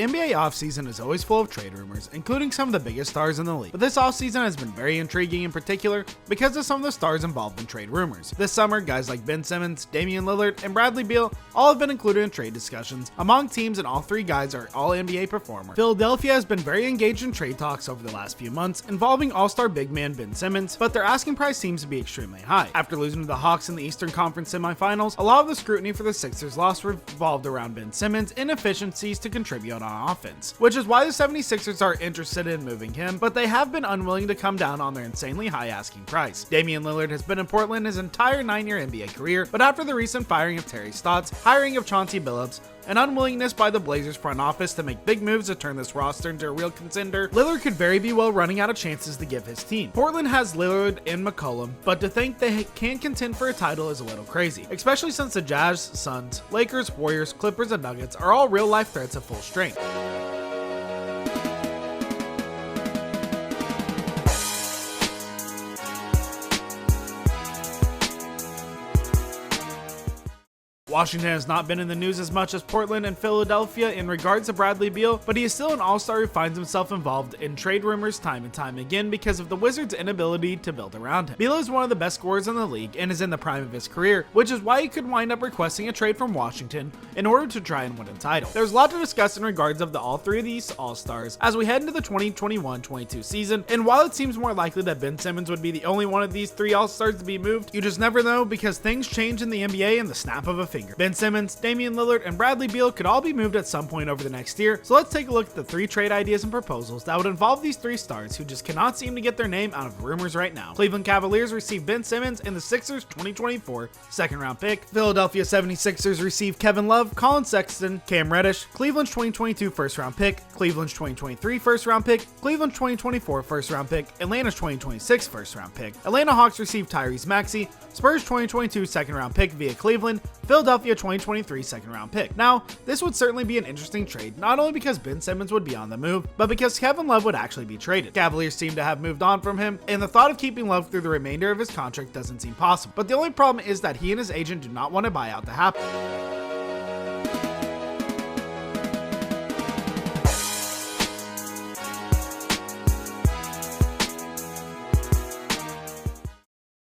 The NBA offseason is always full of trade rumors, including some of the biggest stars in the league. But this offseason has been very intriguing in particular because of some of the stars involved in trade rumors. This summer, guys like Ben Simmons, Damian Lillard, and Bradley Beal all have been included in trade discussions among teams, and all three guys are all-NBA performers. Philadelphia has been very engaged in trade talks over the last few months involving all-star big man Ben Simmons, but their asking price seems to be extremely high. After losing to the Hawks in the Eastern Conference semifinals, a lot of the scrutiny for the Sixers loss revolved around Ben Simmons' inefficiencies to contribute on offense, which is why the 76ers are interested in moving him, but they have been unwilling to come down on their insanely high asking price. Damian Lillard has been in Portland his entire 9-year NBA career, but after the recent firing of Terry Stotts, hiring of Chauncey Billups, and unwillingness by the Blazers front office to make big moves to turn this roster into a real contender, Lillard could very well running out of chances to give his team. Portland has Lillard and McCollum, but to think they can't contend for a title is a little crazy, especially since the Jazz, Suns, Lakers, Warriors, Clippers, and Nuggets are all real-life threats at full strength. Washington has not been in the news as much as Portland and Philadelphia in regards to Bradley Beal, but he is still an all-star who finds himself involved in trade rumors time and time again because of the Wizards' inability to build around him. Beal is one of the best scorers in the league and is in the prime of his career, which is why he could wind up requesting a trade from Washington in order to try and win a title. There's a lot to discuss in regards of all three of these all-stars as we head into the 2021-22 season, and while it seems more likely that Ben Simmons would be the only one of these three all-stars to be moved, you just never know because things change in the NBA in the snap of a finger. Ben Simmons, Damian Lillard, and Bradley Beal could all be moved at some point over the next year, so let's take a look at the three trade ideas and proposals that would involve these three stars who just cannot seem to get their name out of rumors right now. Cleveland Cavaliers receive Ben Simmons and the Sixers 2024 second-round pick. Philadelphia 76ers receive Kevin Love, Colin Sexton, Cam Reddish, Cleveland's 2022 first-round pick, Cleveland's 2023 first-round pick, Cleveland's 2024 first-round pick, Atlanta's 2026 first-round pick. Atlanta Hawks receive Tyrese Maxey, Spurs 2022 second-round pick via Cleveland, Philadelphia 2023 second-round pick. Now, this would certainly be an interesting trade, not only because Ben Simmons would be on the move, but because Kevin Love would actually be traded. Cavaliers seem to have moved on from him, and the thought of keeping Love through the remainder of his contract doesn't seem possible. But the only problem is that he and his agent do not want a buyout to happen.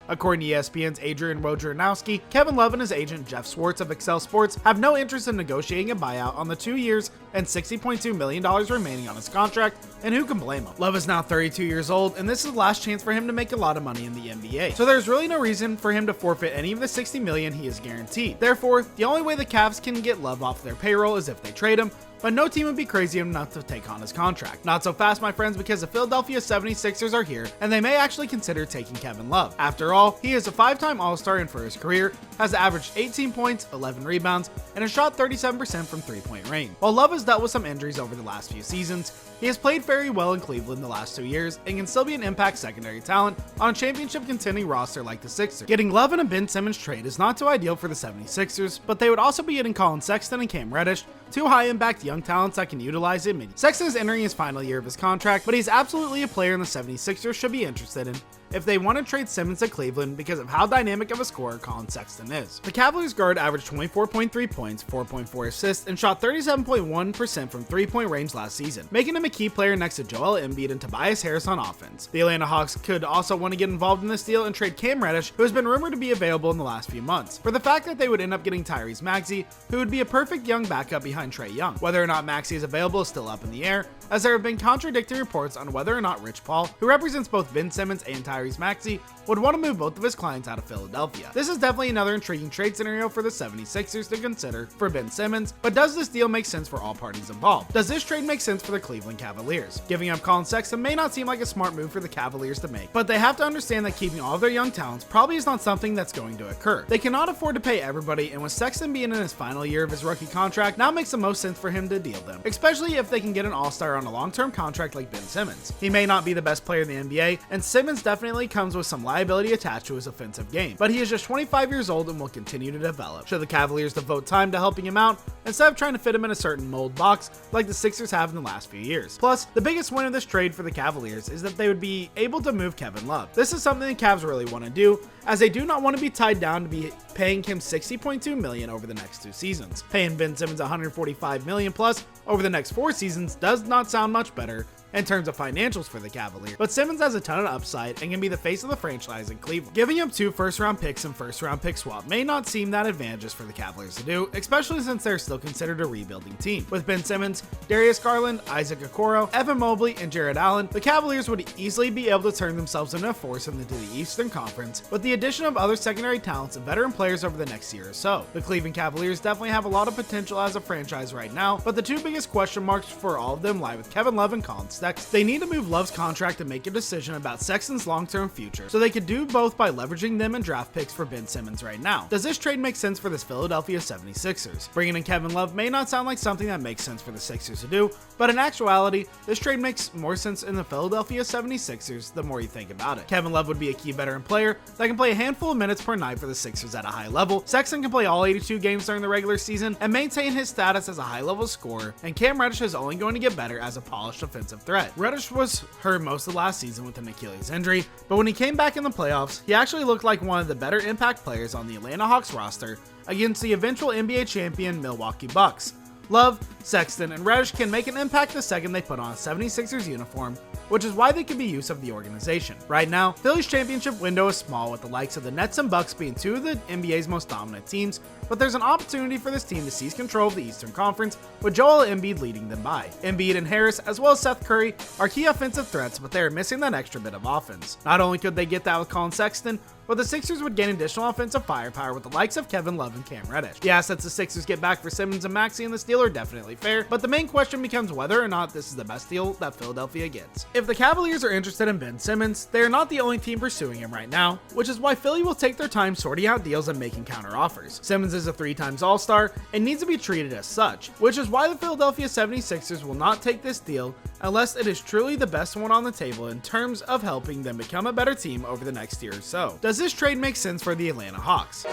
According to ESPN's Adrian Wojnarowski, Kevin Love and his agent Jeff Schwartz of Excel Sports have no interest in negotiating a buyout on the 2 years and $60.2 million remaining on his contract, and who can blame him? Love is now 32 years old, and this is the last chance for him to make a lot of money in the NBA. So there's really no reason for him to forfeit any of the $60 million he is guaranteed. Therefore, the only way the Cavs can get Love off their payroll is if they trade him, but no team would be crazy enough to take on his contract. Not so fast, my friends, because the Philadelphia 76ers are here, and they may actually consider taking Kevin Love. After all, he is a 5-time All-Star and for his career has averaged 18 points, 11 rebounds, and has shot 37% from three-point range. While Love has dealt with some injuries over the last few seasons, he has played very well in Cleveland the last 2 years and can still be an impact secondary talent on a championship contending roster like the Sixers. Getting Love in a Ben Simmons trade is not too ideal for the 76ers, but they would also be getting Colin Sexton and Cam Reddish, two high-impact young talents that can utilize him. Sexton is entering his final year of his contract, but he's absolutely a player in the 76ers should be interested in if they want to trade Simmons to Cleveland because of how dynamic of a scorer Colin Sexton is. The Cavaliers guard averaged 24.3 points, 4.4 assists, and shot 37.1% from three-point range last season, making him a key player next to Joel Embiid and Tobias Harris on offense. The Atlanta Hawks could also want to get involved in this deal and trade Cam Reddish, who has been rumored to be available in the last few months, for the fact that they would end up getting Tyrese Maxey, who would be a perfect young backup behind Trae Young. Whether or not Maxey is available is still up in the air, as there have been contradictory reports on whether or not Rich Paul, who represents both Ben Simmons and Tyrese Maxey, would want to move both of his clients out of Philadelphia. This is definitely another intriguing trade scenario for the 76ers to consider for Ben Simmons, but does this deal make sense for all parties involved? Does this trade make sense for the Cleveland Cavaliers? Giving up Colin Sexton may not seem like a smart move for the Cavaliers to make, but they have to understand that keeping all of their young talents probably is not something that's going to occur. They cannot afford to pay everybody, and with Sexton being in his final year of his rookie contract, now makes the most sense for him to deal them, especially if they can get an all-star on a long-term contract like Ben Simmons. He may not be the best player in the NBA, and Simmons definitely definitely comes with some liability attached to his offensive game, but he is just 25 years old and will continue to develop. Should the Cavaliers devote time to helping him out instead of trying to fit him in a certain mold box like the Sixers have in the last few years? Plus, the biggest win of this trade for the Cavaliers is that they would be able to move Kevin Love. This is something the Cavs really want to do, as they do not want to be tied down to be paying him $60.2 million over the next 2 seasons. Paying Ben Simmons $145 million plus over the next 4 seasons does not sound much better in terms of financials for the Cavaliers, but Simmons has a ton of upside and can be the face of the franchise in Cleveland. Giving up 2 first-round picks and first-round pick swap may not seem that advantageous for the Cavaliers to do, especially since they're still considered a rebuilding team. With Ben Simmons, Darius Garland, Isaac Okoro, Evan Mobley, and Jared Allen, the Cavaliers would easily be able to turn themselves into a force into the Eastern Conference with the addition of other secondary talents and veteran players over the next year or so. The Cleveland Cavaliers definitely have a lot of potential as a franchise right now, but the 2 biggest question marks for all of them lie with Kevin Love and Colin Sexton. They need to move Love's contract and make a decision about Sexton's long-term future, so they could do both by leveraging them and draft picks for Ben Simmons right now. Does this trade make sense for the Philadelphia 76ers? Bringing in Kevin Love may not sound like something that makes sense for the Sixers to do, but in actuality, this trade makes more sense in the Philadelphia 76ers the more you think about it. Kevin Love would be a key veteran player that can play a handful of minutes per night for the Sixers at a high level. Sexton can play all 82 games during the regular season and maintain his status as a high-level scorer, and Cam Reddish is only going to get better as a polished offensive threat. Reddish was hurt most of last season with an Achilles injury, but when he came back in the playoffs, he actually looked like one of the better impact players on the Atlanta Hawks roster against the eventual NBA champion Milwaukee Bucks. Love, Sexton, and Reddish can make an impact the second they put on a 76ers uniform, which is why they could be use of the organization. Right now, Philly's championship window is small with the likes of the Nets and Bucks being 2 of the NBA's most dominant teams, but there's an opportunity for this team to seize control of the Eastern Conference with Joel Embiid leading them by. Embiid and Harris, as well as Seth Curry, are key offensive threats, but they are missing that extra bit of offense. Not only could they get that with Colin Sexton, but the Sixers would gain additional offensive firepower with the likes of Kevin Love and Cam Reddish. The assets the Sixers get back for Simmons and Maxey in this deal are definitely fair, but the main question becomes whether or not this is the best deal that Philadelphia gets. If the Cavaliers are interested in Ben Simmons, they are not the only team pursuing him right now, which is why Philly will take their time sorting out deals and making counter offers. Simmons is a 3-time All-Star and needs to be treated as such, which is why the Philadelphia 76ers will not take this deal unless it is truly the best one on the table in terms of helping them become a better team over the next year or so. Does this trade make sense for the Atlanta Hawks?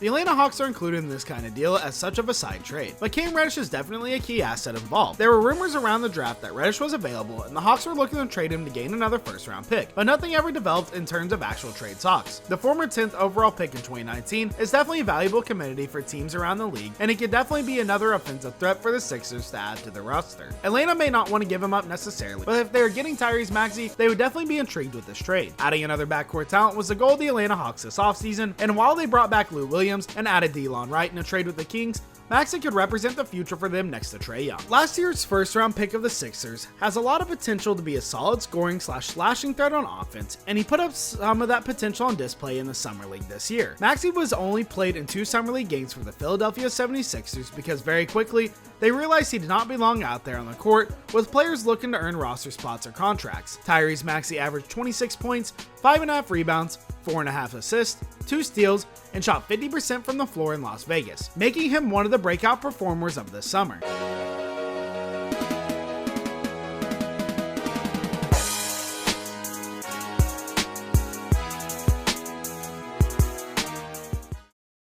The Atlanta Hawks are included in this kind of deal as such of a side trade, but Cam Reddish is definitely a key asset involved. There were rumors around the draft that Reddish was available and the Hawks were looking to trade him to gain another first-round pick, but nothing ever developed in terms of actual trade talks. The former 10th overall pick in 2019 is definitely a valuable commodity for teams around the league, and it could definitely be another offensive threat for the Sixers to add to their roster. Atlanta may not want to give him up necessarily, but if they're getting Tyrese Maxey, they would definitely be intrigued with this trade. Adding another backcourt talent was the goal of the Atlanta Hawks this offseason, and while they brought back Lou Williams and added Delon Wright in a trade with the Kings, Maxey could represent the future for them next to Trae Young. Last year's first-round pick of the Sixers has a lot of potential to be a solid scoring/slashing threat on offense, and he put up some of that potential on display in the Summer League this year. Maxey was only played in 2 Summer League games for the Philadelphia 76ers because very quickly they realized he did not belong out there on the court with players looking to earn roster spots or contracts. Tyrese Maxey averaged 26 points, 5.5 rebounds, 4.5 assists, 2 steals, and shot 50% from the floor in Las Vegas, making him one of the breakout performers of this summer.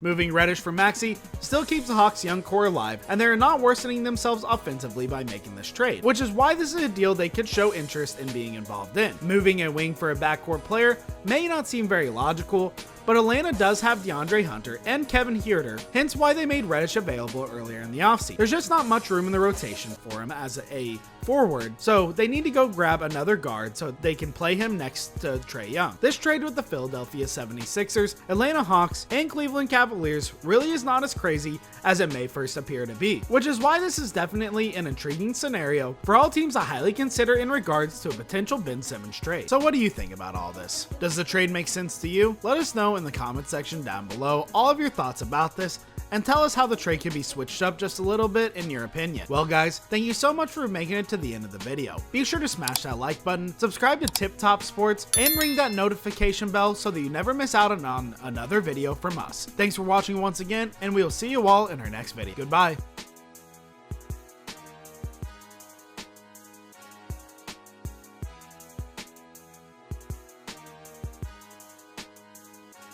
Moving Reddish for Maxey still keeps the Hawks' young core alive, and they are not worsening themselves offensively by making this trade, which is why this is a deal they could show interest in being involved in. Moving a wing for a backcourt player may not seem very logical, but Atlanta does have DeAndre Hunter and Kevin Huerter, hence why they made Reddish available earlier in the offseason. There's just not much room in the rotation for him as a forward, so they need to go grab another guard so they can play him next to Trae Young. This trade with the Philadelphia 76ers, Atlanta Hawks, and Cleveland Cavaliers really is not as crazy as it may first appear to be, which is why this is definitely an intriguing scenario for all teams to highly consider in regards to a potential Ben Simmons trade. So what do you think about all this? Does the trade make sense to you? Let us know know in the comment section down below all of your thoughts about this, and tell us how the trade can be switched up just a little bit in your opinion. Well guys, thank you so much for making it to the end of the video. Be sure to smash that like button, subscribe to Tip Top Sports, and ring that notification bell so that you never miss out on another video from us. Thanks for watching once again, and we will see you all in our next video. Goodbye.